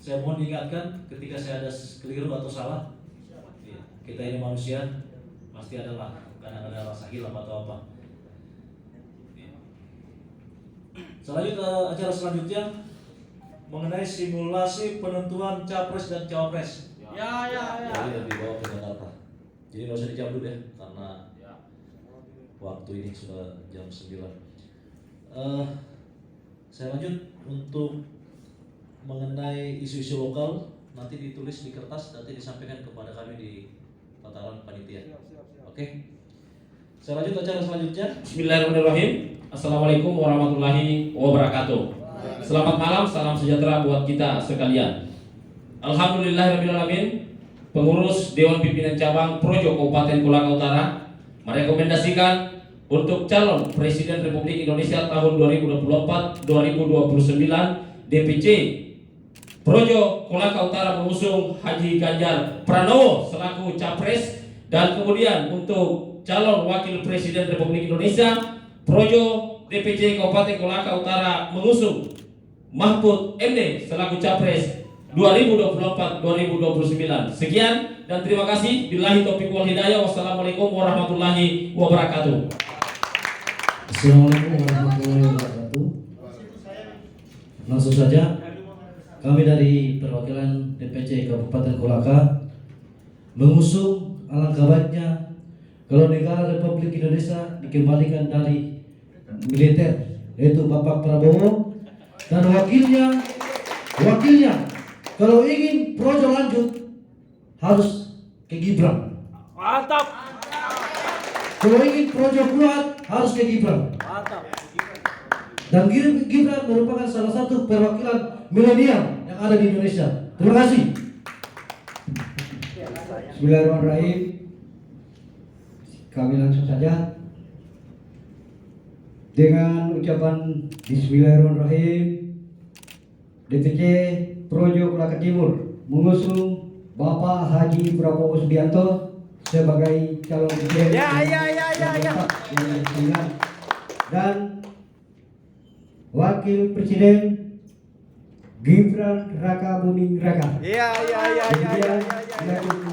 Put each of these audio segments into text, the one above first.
Saya mohon diingatkan ketika saya ada keliru atau salah. Kita ini manusia, pasti adalah kadang ada rasa hilaf atau apa. Selanjutnya acara selanjutnya mengenai simulasi penentuan capres dan cawapres. Jadi dibawa ke Jakarta. Jadi nggak usah dijawab dulu ya, karena waktu ini sudah jam 9. Saya lanjut untuk mengenai isu-isu lokal, nanti ditulis di kertas, nanti disampaikan kepada kami di tataran panitia. Oke. Saya lanjut acara selanjutnya. Bismillahirrahmanirrahim. Assalamualaikum warahmatullahi wabarakatuh. Selamat malam, salam sejahtera buat kita sekalian. Alhamdulillahirrahmanirrahim. Pengurus Dewan Pimpinan Cabang Projo Kabupaten Kolaka Utara merekomendasikan untuk calon Presiden Republik Indonesia tahun 2024-2029 DPC Projo Kolaka Utara mengusung Haji Ganjar Pranowo selaku capres, dan kemudian untuk calon Wakil Presiden Republik Indonesia Projo DPC Kabupaten Kolaka Utara mengusung Mahfud MD selaku capres 2024-2029. Sekian dan terima kasih. Billahi taufiq wal hidayah. Wassalamualaikum warahmatullahi wabarakatuh. Assalamualaikum warahmatullahi wabarakatuh. Langsung saja, kami dari perwakilan DPC Kabupaten Kolaka mengusung alangkah baiknya kalau negara Republik Indonesia dikembalikan dari militer, yaitu Bapak Prabowo, dan wakilnya kalau ingin Projo lanjut harus ke Gibran. Mantap. Kalau ingin Projo kuat harus ke Gibran. Mantap. Dan Gibran merupakan salah satu perwakilan milenial yang ada di Indonesia. Terima kasih. Bismillahirrahmanirrahim. Kami langsung saja dengan ucapan Bismillahirrahmanirrahim. DPC Projo Kolaka Timur mengusung Bapak Haji Prabowo Subianto sebagai calon presiden dan Wakil Presiden Gibran Raka Buming Raka. Assalamualaikum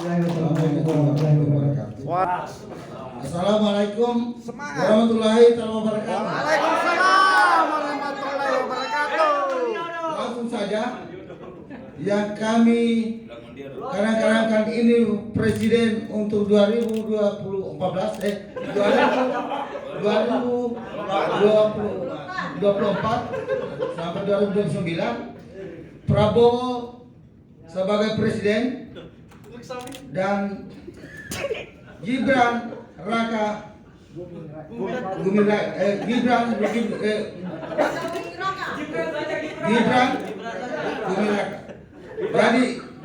warahmatullahi wabarakatuh. Waalaikumsalam warahmatullahi wabarakatuh. Langsung saja, yang kami kadang-kadang ini presiden untuk 2024 sampai 2029, Prabowo sebagai presiden dan Gibran Raka Buming Raka.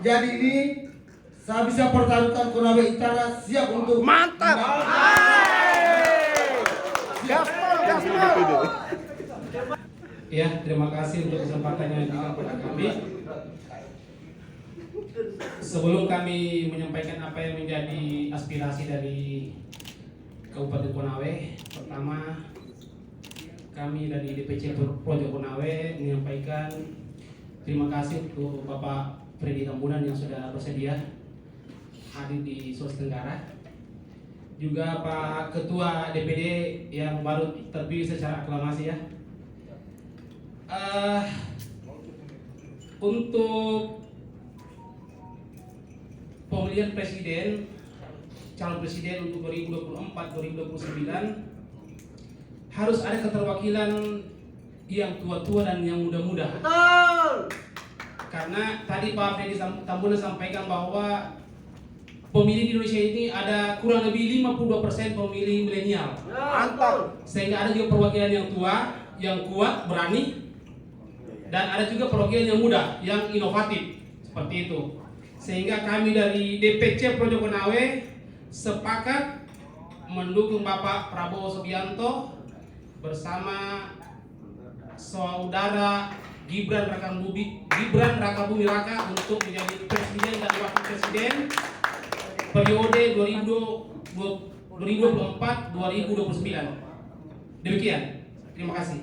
Jadi ini saya bisa pertaruhkan Konawe Utara siap untuk Mantap. Gaspol. Ya, terima kasih untuk kesempatan yang diberikan kepada kami. Sebelum kami menyampaikan apa yang menjadi aspirasi dari Kabupaten Konawe, pertama kami dari DPC Projo Konawe menyampaikan terima kasih untuk Bapak Freddy Tambunan yang sudah bersedia hadir di Sulawesi Tenggara. Juga Pak Ketua DPD yang baru terpilih secara aklamasi ya. Untuk pemilihan presiden, calon presiden untuk 2024-2029 harus ada keterwakilan yang tua-tua dan yang muda-muda. Karena tadi Pak Freddy Tambunan sampaikan bahwa pemilih di Indonesia ini ada kurang lebih 52% pemilih milenial. Mantap. Sehingga ada juga perwakilan yang tua, yang kuat, berani, dan ada juga perwakilan yang muda, yang inovatif. Seperti itu. Sehingga kami dari DPC Projo Konawe sepakat mendukung Bapak Prabowo Subianto bersama saudara Gibran Raka Buming Raka untuk menjadi presiden dan wakil presiden periode 2024-2029. Demikian. Terima kasih.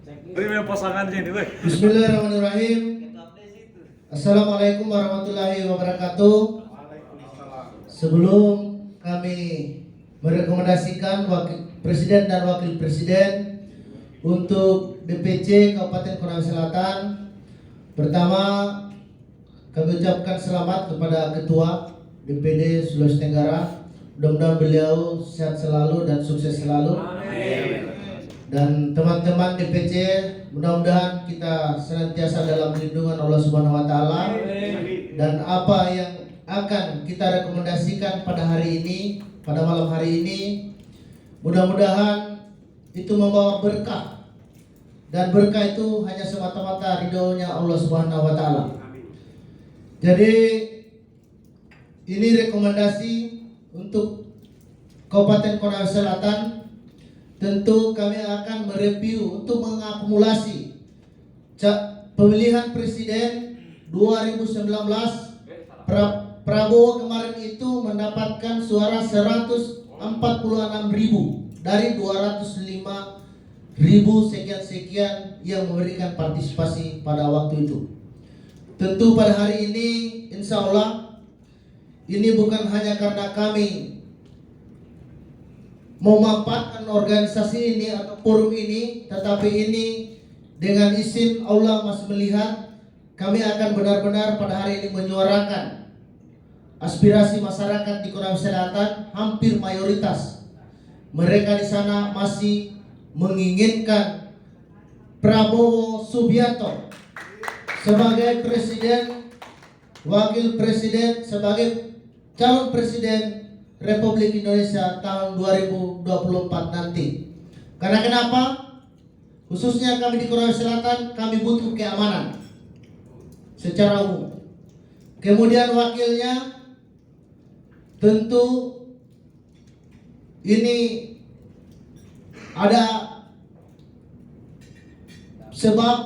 Terima pasangan sini, weh. Bismillahirrahmanirrahim. Assalamualaikum warahmatullahi wabarakatuh. Sebelum kami merekomendasikan wakil presiden dan wakil presiden untuk DPC Kabupaten Konawe Selatan, pertama kami ucapkan selamat kepada Ketua DPD Sulawesi Tenggara. Mudah-mudahan beliau sehat selalu dan sukses selalu. Dan teman-teman DPC, mudah-mudahan kita senantiasa dalam lindungan Allah Subhanahu wa taala. Dan apa yang akan kita rekomendasikan pada hari ini, pada malam hari ini, mudah-mudahan itu membawa berkah. Dan berkah itu hanya semata-mata ridhonya Allah Subhanahu wa taala. Jadi ini rekomendasi untuk Kabupaten Konawe Selatan. Tentu kami akan mereview untuk mengakumulasi pemilihan presiden 2019. Prabowo kemarin itu mendapatkan suara 146.000 dari 205.000 sekian-sekian yang memberikan partisipasi pada waktu itu. Tentu pada hari ini insya Allah ini bukan hanya karena kami memanfaatkan organisasi ini atau forum ini, tetapi ini dengan izin Allah masih melihat kami akan benar-benar pada hari ini menyuarakan aspirasi masyarakat di Konawe Selatan. Hampir mayoritas mereka di sana masih menginginkan Prabowo Subianto sebagai presiden, wakil presiden, sebagai calon presiden Republik Indonesia tahun 2024 nanti. Karena kenapa? Khususnya kami di Konawe Selatan, kami butuh keamanan secara umum. Kemudian wakilnya tentu ini ada sebab,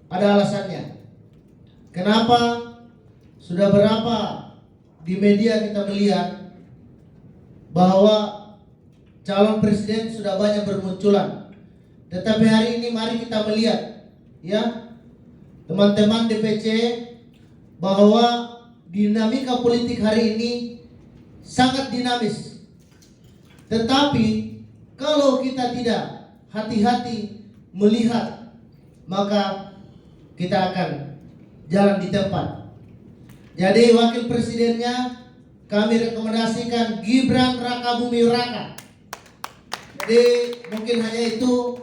ada alasannya. Kenapa? Sudah berapa di media kita melihat bahwa calon presiden sudah banyak bermunculan. Tetapi hari ini mari kita melihat, ya teman-teman DPC, bahwa dinamika politik hari ini sangat dinamis. Tetapi kalau kita tidak hati-hati melihat, maka kita akan jalan di tempat. Jadi wakil presidennya kami rekomendasikan Gibran Rakabuming Raka. Jadi mungkin hanya itu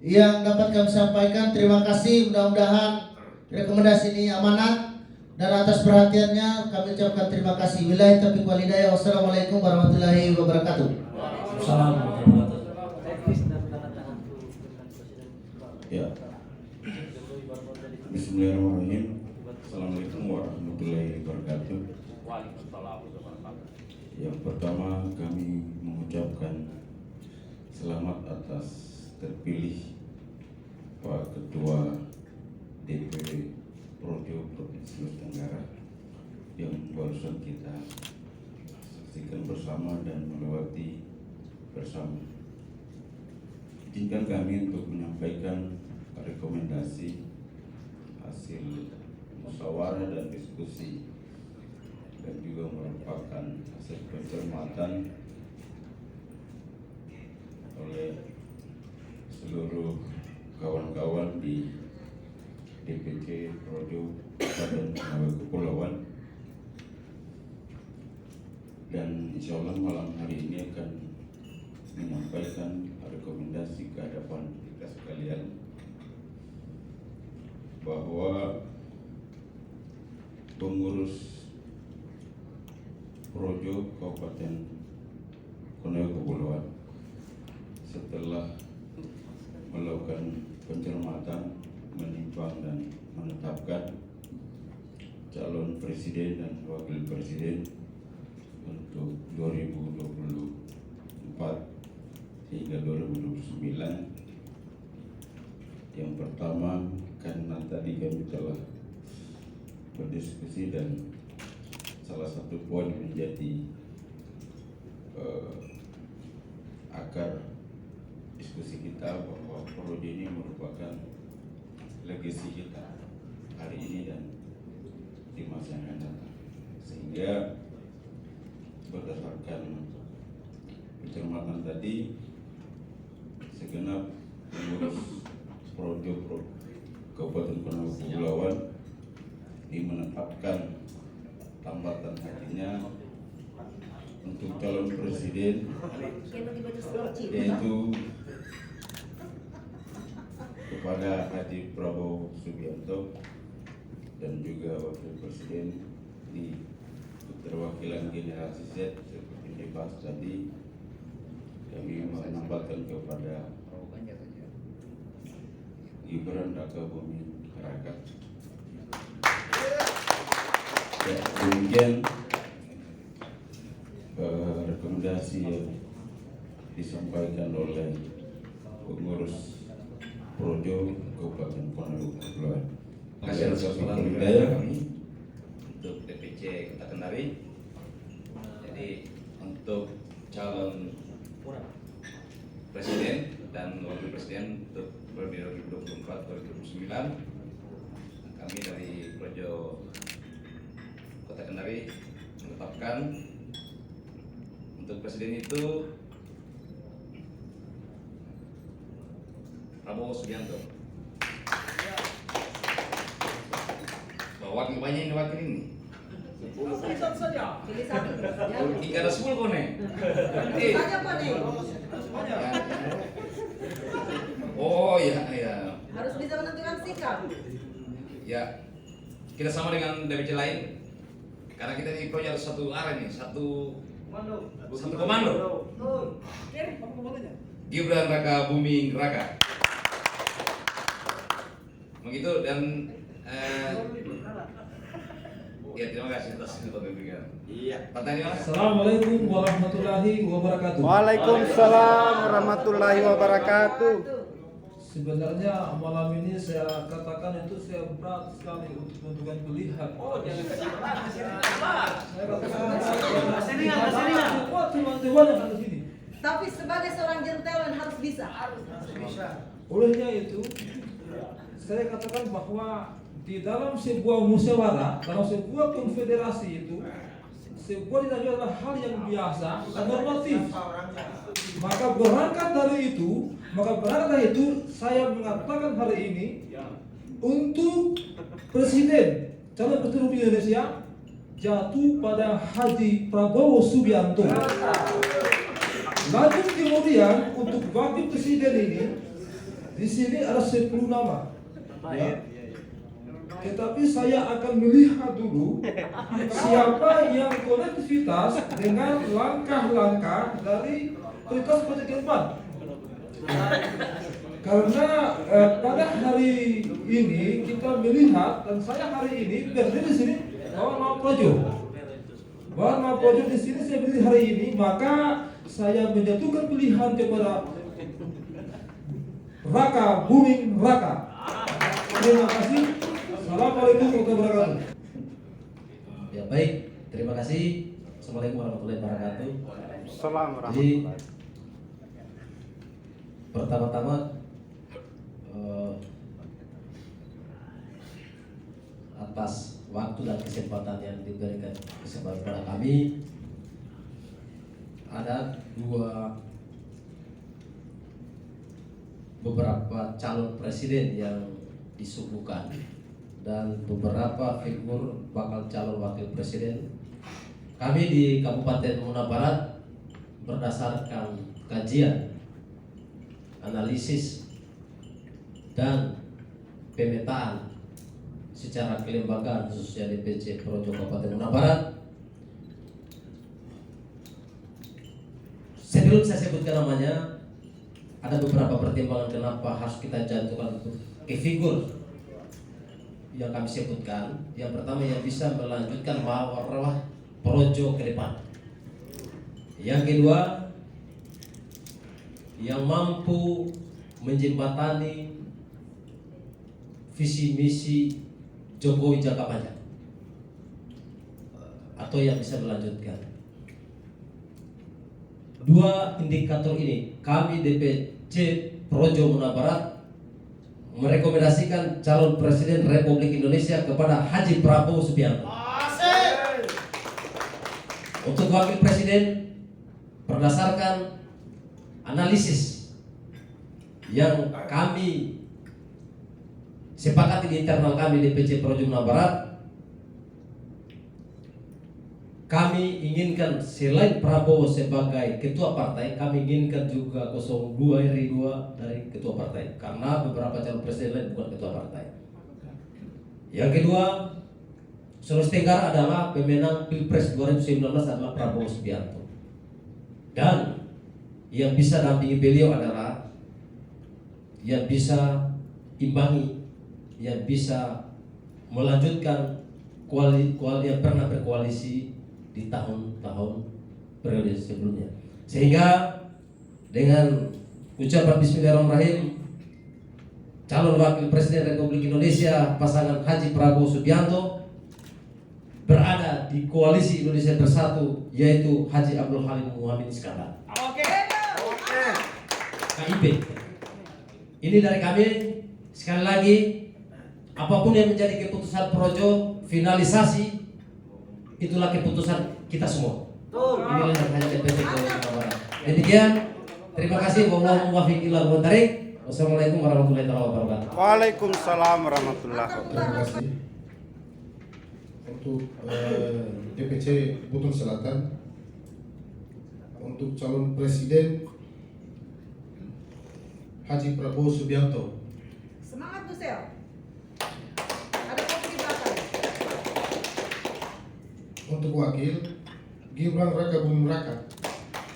yang dapat kami sampaikan. Terima kasih, mudah-mudahan rekomendasi ini amanat. Dan atas perhatiannya kami ucapkan terima kasih. Billahi taufiq wal hidayah. Wassalamualaikum warahmatullahi wabarakatuh. Assalamualaikum. Ya. Bismillahirrahmanirrahim. Assalamualaikum warahmatullahi wabarakatuh. Yang pertama kami mengucapkan selamat atas terpilih Pak Ketua DPD Projo Provinsi Sulawesi Tenggara yang barusan kita saksikan bersama dan melewati bersama. Izinkan kami untuk menyampaikan rekomendasi hasil musyawarah dan diskusi dan juga merupakan hasil pencermatan oleh seluruh kawan-kawan di DPC Projo Kabupaten Konawe Kepulauan. Dan insya Allah malam hari ini akan menyampaikan rekomendasi ke hadapan kita sekalian bahwa pengurus Projo Kabupaten Konawe Kepulauan setelah melakukan pencermatan, menimbang dan menetapkan calon presiden dan wakil presiden untuk 2024 hingga 2029. Yang pertama, karena tadi kami telah berdiskusi dan salah satu poin menjadi akar diskusi kita bahwa Projo ini merupakan legasi kita hari ini dan di masa yang akan datang. Sehingga berdasarkan pencermatan tadi, segenap pengurus Projo Kabupaten Konawe Kepulauan menetapkan tambatan hatinya untuk calon presiden, yaitu kepada Haji Prabowo Subianto dan juga Wakil Presiden di keterwakilan generasi Z seperti dibahas tadi. Kami menambahkan kepada Gibran Rakabuming Raka. Ya, demikian rekomendasi yang disampaikan oleh pengurus Projo Kabupaten Konawe Kepulauan. Terima kasih atas kesempatan kami untuk DPC Kota Kendari. Jadi untuk calon presiden dan wakil presiden untuk periode 2024-2029, kami dari Projo Kota Kendari menetapkan untuk presiden itu Prabowo Subianto. Wakil banyak ini wakil ini. Tiga ada 10 kone. Oh ya. Harus bisa menentukan sikap. Ya, kita sama dengan DPC lain. Karena kita di proyek harus satu arah nih, satu komando. Gibran Rakabuming Raka. Begitu dan ya terima kasih atas pemberian. Iya. Pertanyaan. Assalamualaikum warahmatullahi wabarakatuh. Waalaikumsalam warahmatullahi wabarakatuh. Sebenarnya malam ini saya katakan itu saya berat sekali untuk menentukan pilihan. Oh, jangan saya katakan sini. Kuat teman-teman yang ada sini. Tapi sebagai seorang gentleman harus bisa. Olehnya itu saya katakan bahwa di dalam sebuah musyawarah, dalam sebuah konfederasi itu, sebuah dinamika adalah hal yang biasa dan normatif. Maka berangkat dari itu, saya mengatakan hari ini untuk presiden, calon presiden Republik Indonesia jatuh pada Haji Prabowo Subianto. Lanjut kemudian untuk wakil presiden ini, di sini ada 10 nama. Ya. Tetapi saya akan melihat dulu siapa yang konektivitas dengan langkah-langkah dari prioritas politik ke depan. Karena pada hari ini kita melihat dan saya hari ini berdiri di sini bahwa nama Projo di sini saya berdiri hari ini, maka saya menjatuhkan pilihan kepada Rakabuming Raka. Terima kasih. Assalamualaikum warahmatullahi wabarakatuh. Ya baik, terima kasih. Assalamualaikum warahmatullahi wabarakatuh. Jadi pertama-tama atas waktu dan kesempatan yang diberikan kesempatan kepada kami, ada beberapa calon presiden yang disuguhkan dan beberapa figur bakal calon wakil presiden. Kami di Kabupaten Muna Barat berdasarkan kajian, analisis, dan pemetaan secara kelembagaan khususnya DPC Projo Kabupaten Muna Barat. Sebelum saya sebutkan namanya, ada beberapa pertimbangan kenapa harus kita jatuhkan ke figur yang kami sebutkan. Yang pertama, yang bisa melanjutkan marwah Projo ke depan. Yang kedua, yang mampu menjembatani visi misi Jokowi jangka panjang, atau yang bisa melanjutkan. Dua indikator ini kami DPC Projo Muna Barat merekomendasikan calon presiden Republik Indonesia kepada Haji Prabowo Subianto. Untuk wakil presiden, berdasarkan analisis yang kami sepakati di internal kami DPC Projo Muna Barat, kami inginkan selain Prabowo sebagai ketua partai, kami inginkan juga 02 RI 2 dari ketua partai, karena beberapa calon presiden lain bukan ketua partai. Yang kedua, Sulawesi Tenggara adalah pemenang Pilpres 2019 adalah Prabowo Subianto, dan yang bisa dampingi beliau adalah yang bisa imbangi, yang bisa melanjutkan yang pernah berkoalisi di tahun-tahun periode sebelumnya. Sehingga dengan ucapan Bismillahirrahmanirrahim, calon wakil presiden Republik Indonesia pasangan Haji Prabowo Subianto berada di koalisi Indonesia Bersatu, yaitu Haji Abdul Halim Muhammad Iskandar. KIP. Ini dari kami. Sekali lagi, apapun yang menjadi keputusan Projo, finalisasi itulah keputusan kita semua. Inilah yang hanya DPC Barat. Demikian, terima kasih. Wassalamualaikum warahmatullahi wabarakatuh. Waalaikumsalam warahmatullahi wabarakatuh. Terima kasih untuk DPC Buton Selatan. Untuk calon presiden Haji Prabowo Subianto. Semangat Gusel. Ada kopi di belakang. Untuk wakil Gibran Raka Buming Raka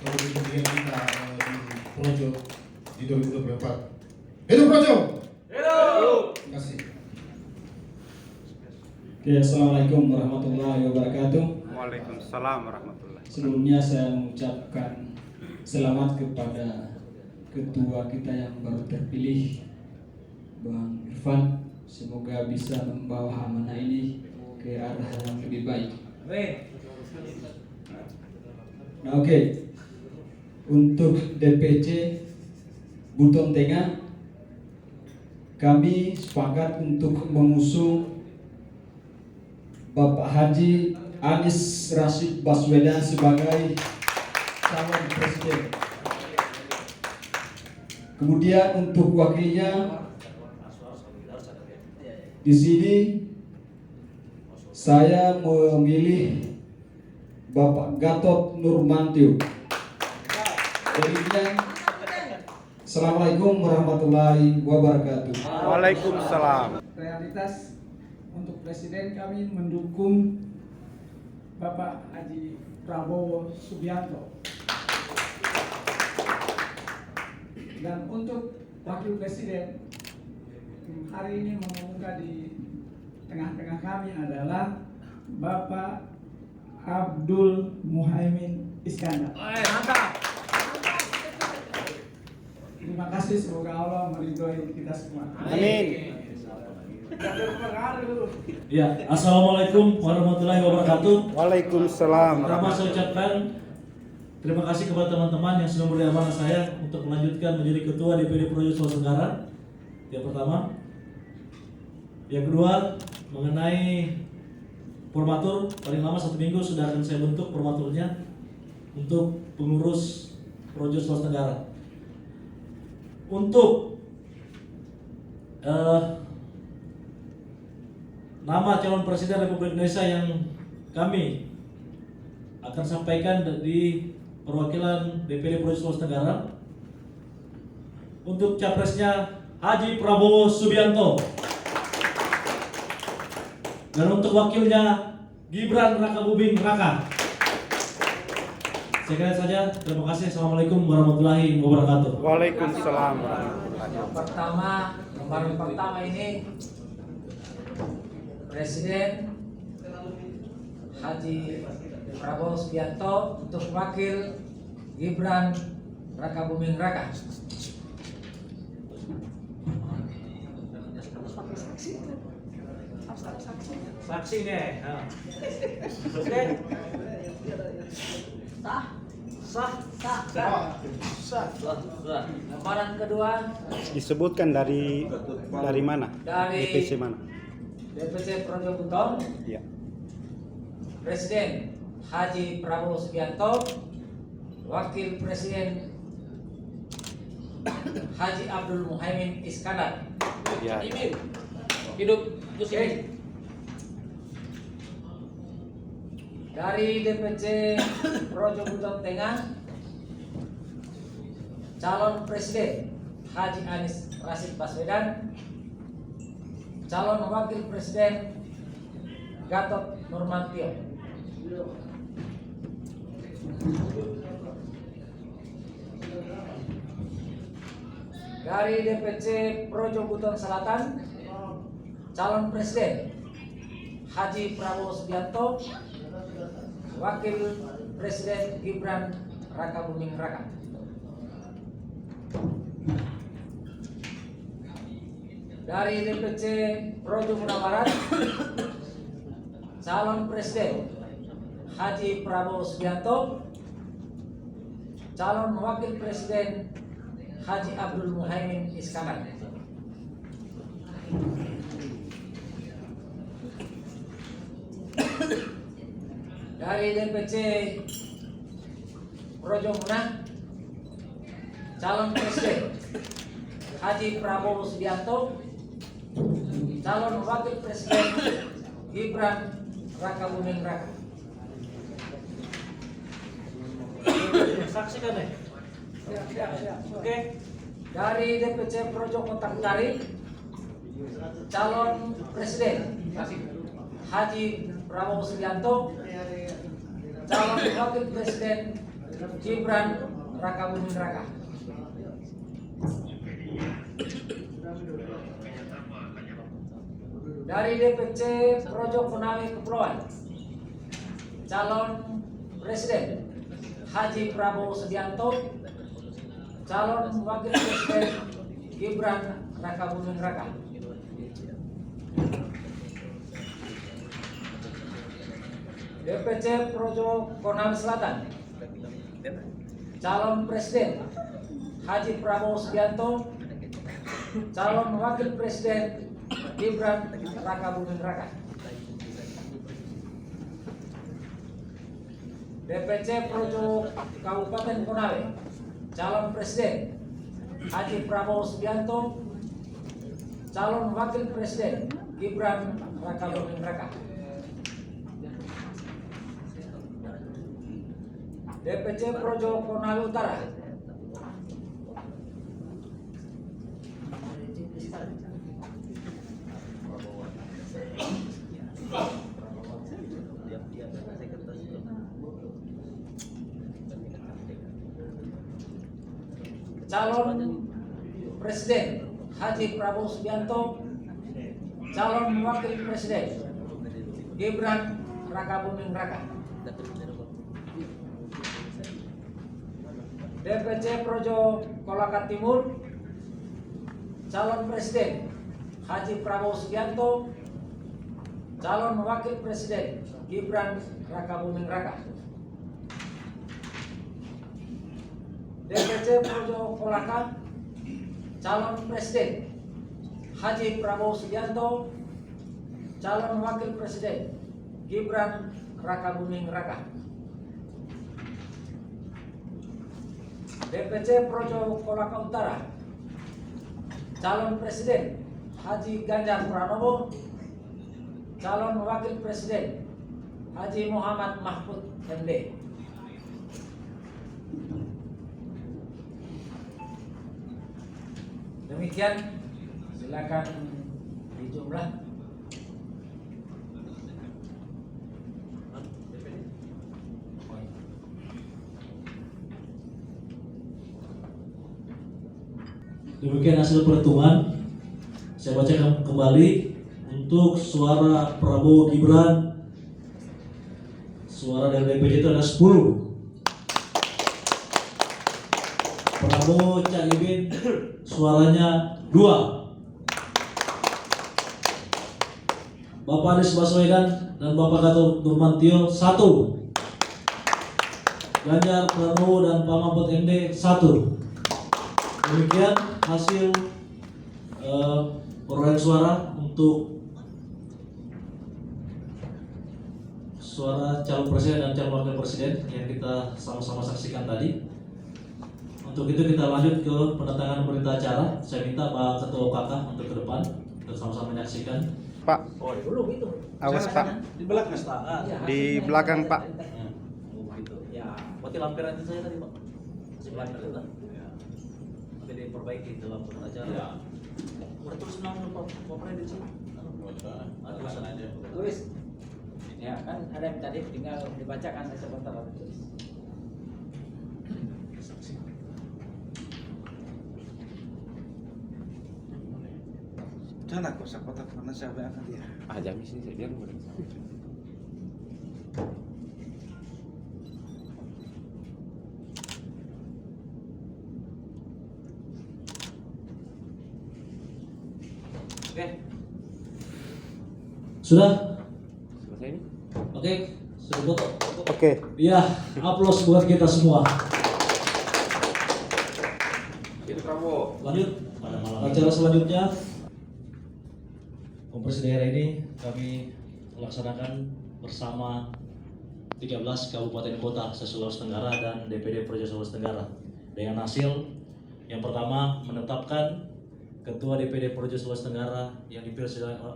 untuk kepentingan kita di Projo di 2024. Hidup Projo! Hidup! Terima kasih. Oke, assalamualaikum warahmatullahi wabarakatuh. Waalaikumsalam warahmatullahi. Sebelumnya saya mengucapkan selamat kepada ketua kita yang baru terpilih, Bang Irfan. Semoga bisa membawa amanah ini ke arah yang lebih baik. Nah, oke. Untuk DPC Buton Tengah, kami sepakat untuk mengusung Bapak Haji Anies Rashid Baswedan sebagai calon presiden. Kemudian untuk wakilnya di sini saya memilih Bapak Gatot Nurmantio. Demikian. Assalamualaikum warahmatullahi wabarakatuh. Waalaikumsalam. Realitas untuk presiden kami mendukung Bapak Haji Prabowo Subianto. Dan untuk wakil presiden hari ini mengumumkan di tengah-tengah kami adalah Bapak Abdul Muhaimin Iskandar. Terima kasih, semoga Allah meridhoi kita semua. Amin. Ya, assalamualaikum warahmatullahi wabarakatuh. Waalaikumsalam. Pertama saya ucapkan terima kasih kepada teman-teman yang sudah memberi amanah saya untuk melanjutkan menjadi ketua DPD Projo Sulawesi Tenggara. Yang pertama. Yang kedua, mengenai formatur, paling lama 1 minggu sudah akan saya bentuk formaturnya untuk pengurus Projo Sulawesi Tenggara. Untuk nama calon presiden Republik Indonesia yang kami akan sampaikan di perwakilan DPD Projo Sulawesi Tenggara, untuk capresnya Haji Prabowo Subianto, dan untuk wakilnya Gibran Raka Buming Raka. Sekian saja, terima kasih. Assalamualaikum warahmatullahi wabarakatuh. Waalaikumsalam. Lembaran pertama ini Presiden Haji Prabowo Subianto, untuk wakil Gibran Raka Buming Raka. Saksi deh. Sah. Lembaran kedua Disebutkan dari mana? dari DPC mana? DPC Projo Buton, Ya. Presiden Haji Prabowo Subianto, Wakil Presiden Haji Abdul Muhaimin Iskandar. Ya. Hidup Gus Oke. Dari DPC Projo Buton Tengah, calon presiden Haji Anies Rashid Baswedan, calon wakil presiden Gatot Nurmantio. Dari DPC Projo Buton Selatan, calon presiden Haji Prabowo Subianto, wakil presiden Gibran Rakabuming Raka. Dari DPC Projo Barat, calon presiden Haji Prabowo Subianto, calon wakil presiden Haji Abdul Muhaimin Iskandar. Dari DPC Projo Munah, calon presiden Haji Prabowo Subianto, calon wakil presiden Gibran Rakabuming Raka. Saksikan deh. Oke. Dari DPC Projo Kota Utari, calon presiden Haji Prabowo Subianto, calon wakil presiden Gibran Rakabuming Raka. Dari DPC Projo Konawe Kepulauan, calon presiden Haji Prabowo Subianto, calon wakil presiden Gibran Rakabuming Raka. DPC Projo Konawe Selatan, calon presiden Haji Prabowo Subianto, calon wakil presiden Gibran Rakabuming Raka. DPC Projo Kabupaten Konawe, calon presiden Haji Prabowo Subianto, calon wakil presiden Gibran Rakabuming Raka. DPC Projo Konawe Utara, calon presiden Haji Prabowo Subianto, calon wakil presiden Gibran Rakabuming Raka. DPC Projo Kolaka Timur, calon presiden Haji Prabowo Subianto, calon wakil presiden Gibran Rakabuming Raka. DPC Projo Kolaka, calon presiden Haji Prabowo Subianto, calon wakil presiden Gibran Rakabuming Raka. DPC Projo Kolaka Utara, calon presiden Haji Ganjar Pranowo, calon wakil presiden Haji Muhammad Mahfud MD. Demikian, silakan dijumlah. Demikian hasil perhitungan. Saya bacakan kembali untuk suara Prabowo Gibran. Suara dari DPC itu ada 10. Prabowo Caimin suaranya 2. Bapak Anies Baswedan dan Bapak Gatot Nurmantio 1. Ganjar Pranowo dan Pak Mahfud MD 1. Demikian hasil perolehan suara untuk suara calon presiden dan calon wakil presiden yang kita sama-sama saksikan tadi. Untuk itu kita lanjut ke pendatangan berita acara. Saya minta Pak Ketua UKK untuk ke depan untuk sama-sama menyaksikan. Pak, Oh, dulu gitu. awas Pak. Di belakang. Di belakang Pak. Gitu. Ya, berarti lampiran itu saya tadi Pak. Masih lampiran itu. Nanti diperbaiki dalam acara. Ya. Udah tulis nama Pak Presiden di sini. Ada tulisan aja. Tulis. Ya kan ada yang tadi tinggal dibacakan sebentar lalu tulis. Jangan kosak kotak karena siapa yang akan dia. Aja sih saya bilang. Oke. Sudah? Selesai ini? Oke, sudah foto. Oke. Iya, aplaus buat kita semua. Itu Prabowo. Lanjut pada malam acara selanjutnya. Kongres daerah ini kami laksanakan bersama 13 kabupaten kota se-Sulawesi Tenggara dan DPD Projo Sulawesi Tenggara dengan hasil yang pertama menetapkan Ketua DPD Projo Sulawesi Tenggara yang dipilih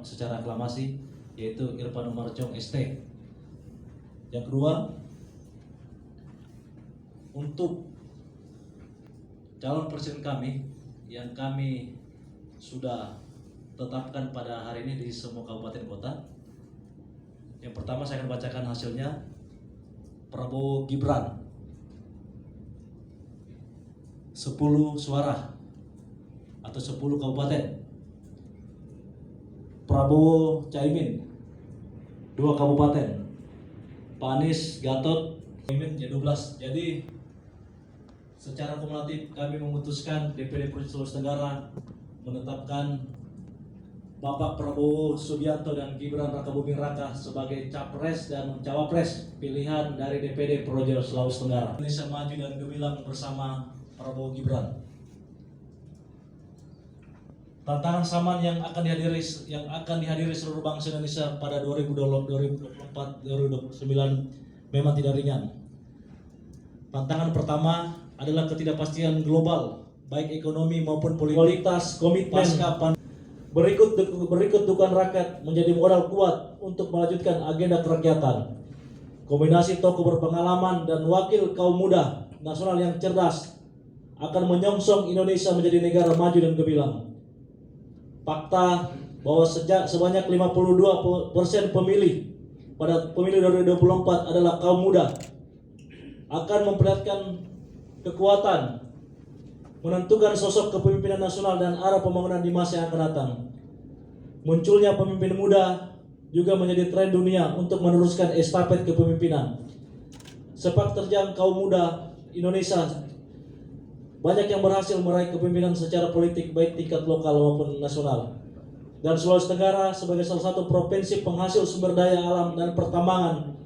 secara aklamasi yaitu Irfan Umar Jong ST. Yang kedua, untuk calon presiden kami yang kami sudah tetapkan pada hari ini di semua kabupaten kota. Yang pertama saya akan bacakan hasilnya. Prabowo Gibran 10 suara atau 10 kabupaten. Prabowo Caimin 2 kabupaten. Pak Anies Gatot Caimin 12. Jadi secara kumulatif kami memutuskan DPD Provinsi Sulawesi Tenggara menetapkan Bapak Prabowo Subianto dan Gibran Rakabuming Raka sebagai capres dan cawapres pilihan dari DPD Projo Sulawesi Tenggara. Indonesia Maju dan Gemilang bersama Prabowo Gibran. Tantangan saman yang akan dihadiri seluruh bangsa Indonesia pada 2024-2029 memang tidak ringan. Tantangan pertama adalah ketidakpastian global, baik ekonomi maupun politik. Kualitas komitmen pasca pandemi. Berikut dukungan rakyat menjadi modal kuat untuk melanjutkan agenda kerakyatan. Kombinasi tokoh berpengalaman dan wakil kaum muda nasional yang cerdas akan menyongsong Indonesia menjadi negara maju dan gemilang. Fakta bahwa sebanyak 52% pemilih pada pemilu 2024 adalah kaum muda akan memperlihatkan kekuatan menentukan sosok kepemimpinan nasional dan arah pembangunan di masa yang akan datang. Munculnya pemimpin muda juga menjadi tren dunia untuk meneruskan estafet kepemimpinan. Sepak terjang kaum muda Indonesia banyak yang berhasil meraih kepemimpinan secara politik baik tingkat lokal maupun nasional. Dan Sulawesi Tenggara sebagai salah satu provinsi penghasil sumber daya alam dan pertambangan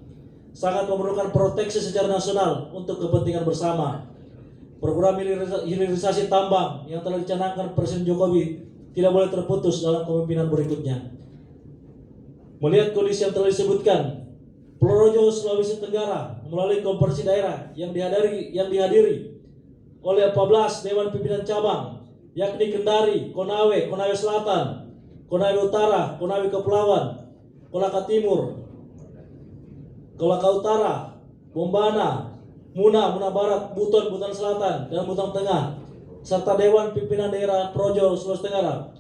sangat memerlukan proteksi secara nasional untuk kepentingan bersama. Program hilirisasi tambang yang telah dicanangkan Presiden Jokowi tidak boleh terputus dalam kepemimpinan berikutnya. Melihat kondisi yang telah disebutkan, Projo Sulawesi Tenggara melalui konferensi daerah yang dihadiri oleh 14 Dewan Pimpinan Cabang, yakni Kendari, Konawe, Konawe Selatan, Konawe Utara, Konawe Kepulauan, Kolaka Timur, Kolaka Utara, Bombana, Muna Barat, Buton Selatan, dan Buton Tengah, serta Dewan Pimpinan Daerah Projo Sulawesi Tenggara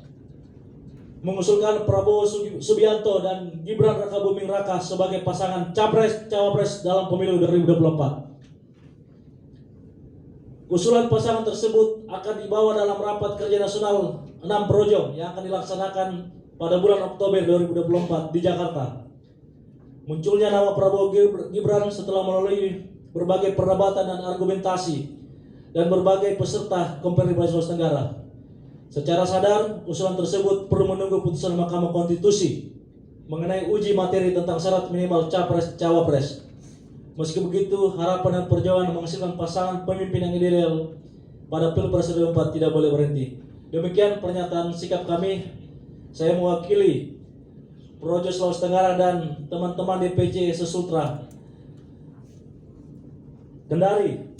mengusulkan Prabowo Subianto dan Gibran Rakabuming Raka sebagai pasangan capres-cawapres dalam pemilu 2024. Usulan pasangan tersebut akan dibawa dalam rapat kerja nasional 6 Projo yang akan dilaksanakan pada bulan Oktober 2024 di Jakarta. Munculnya nama Prabowo Gibran setelah melalui berbagai perdebatan dan argumentasi dan berbagai peserta Konferensi Sulawesi Tenggara. Secara sadar, usulan tersebut perlu menunggu putusan Mahkamah Konstitusi mengenai uji materi tentang syarat minimal capres-cawapres. Meski begitu, harapan dan perjuangan menghasilkan pasangan pemimpin yang ideal pada Pilpres 2024 tidak boleh berhenti. Demikian pernyataan sikap kami. Saya mewakili Projo Sulawesi Tenggara dan teman-teman DPC Sesultra Kendari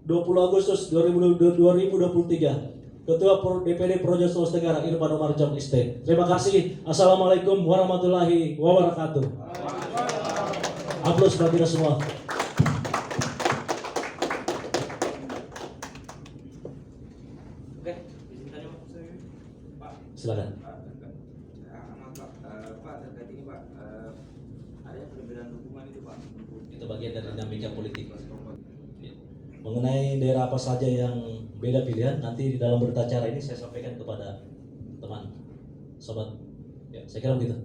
20 Agustus 2023. Ketua DPD Projo Sulawesi Tenggara Irfan Omar Jam Iste. Terima kasih. Assalamualaikum warahmatullahi wabarakatuh. Aplaus bagi kita semua. Oke, silakan. Pak, terkait ini Pak, ada perbedaan dukungan itu Pak. Itu bagian dari dinamika politik. Mengenai daerah apa saja yang beda pilihan, nanti di dalam berita acara ini saya sampaikan kepada teman, sobat. Ya, saya kira begitu.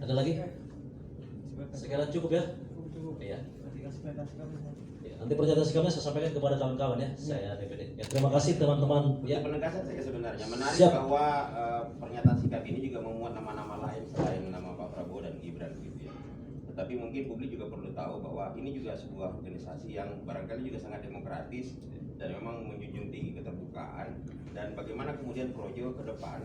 Ada lagi? Saya kira cukup ya. Iya. Ya, nanti pernyataan sikapnya saya sampaikan kepada kawan-kawan ya. Saya DPD. Ya, terima kasih teman-teman. Ya. Penegasan saya sebenarnya menarik. Siap. Bahwa pernyataan sikap ini juga memuat nama-nama lain selain nama Pak Prabowo dan Gibran gitu ya. Tetapi mungkin publik juga perlu tahu bahwa ini juga sebuah organisasi yang barangkali juga sangat demokratis dan memang menjunjung tinggi keterbukaan, dan bagaimana kemudian Projo ke depan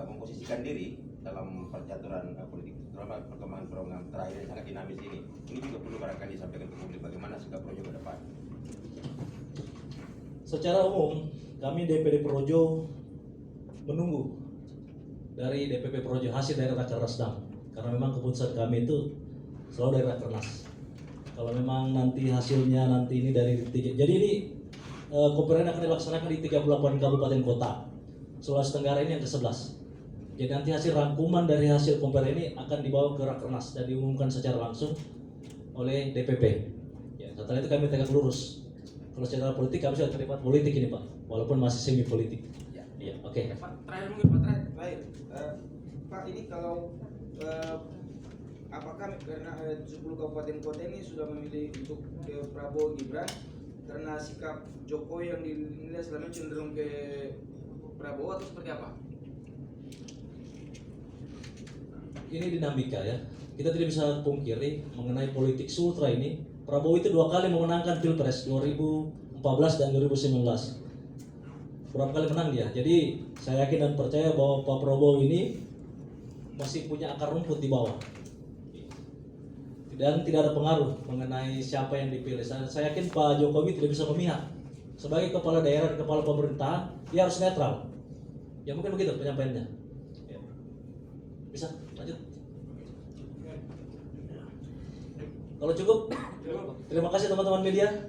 memposisikan diri dalam percaturan politik, terutama perkembangan program terakhir yang sangat dinamis ini juga perlu barangkali disampaikan ke publik bagaimana sikap Projo ke depan. Secara umum, kami DPD Projo menunggu dari DPP Projo hasil dari Rakernas, karena memang keputusan kami itu selalu dari Rakernas. Kalau memang nanti hasilnya nanti ini dari jadi ini Koperen akan dilaksanakan di 38 kabupaten kota Sulawesi Tenggara ini yang ke-11. Jadi nanti hasil rangkuman dari hasil Koperen ini akan dibawa ke Rakernas dan diumumkan secara langsung oleh DPP. Ya, setelah itu kami tegak lurus. Kalau secara politik kami sudah terlibat politik ini Pak, walaupun masih semi politik. Ya, iya, oke. Pak, terakhir mungkin Pak, terakhir. Pak, ini kalau apakah karena 10 kabupaten kota ini sudah memilih untuk Prabowo Gibran karena sikap Jokowi yang dinilai selama cenderung ke Prabowo atau seperti apa? Ini dinamika ya. Kita tidak bisa pungkiri mengenai politik Sultra ini. Prabowo itu 2 kali memenangkan Pilpres 2014 dan 2019. Berapa kali menang dia? Jadi saya yakin dan percaya bahwa Pak Prabowo ini masih punya akar rumput di bawah. Dan tidak ada pengaruh mengenai siapa yang dipilih. Saya yakin Pak Jokowi tidak bisa memihak. Sebagai kepala daerah dan kepala pemerintahan, dia harus netral. Ya mungkin begitu penyampaiannya. Ya. Bisa lanjut. Kalau cukup, terima kasih teman-teman media.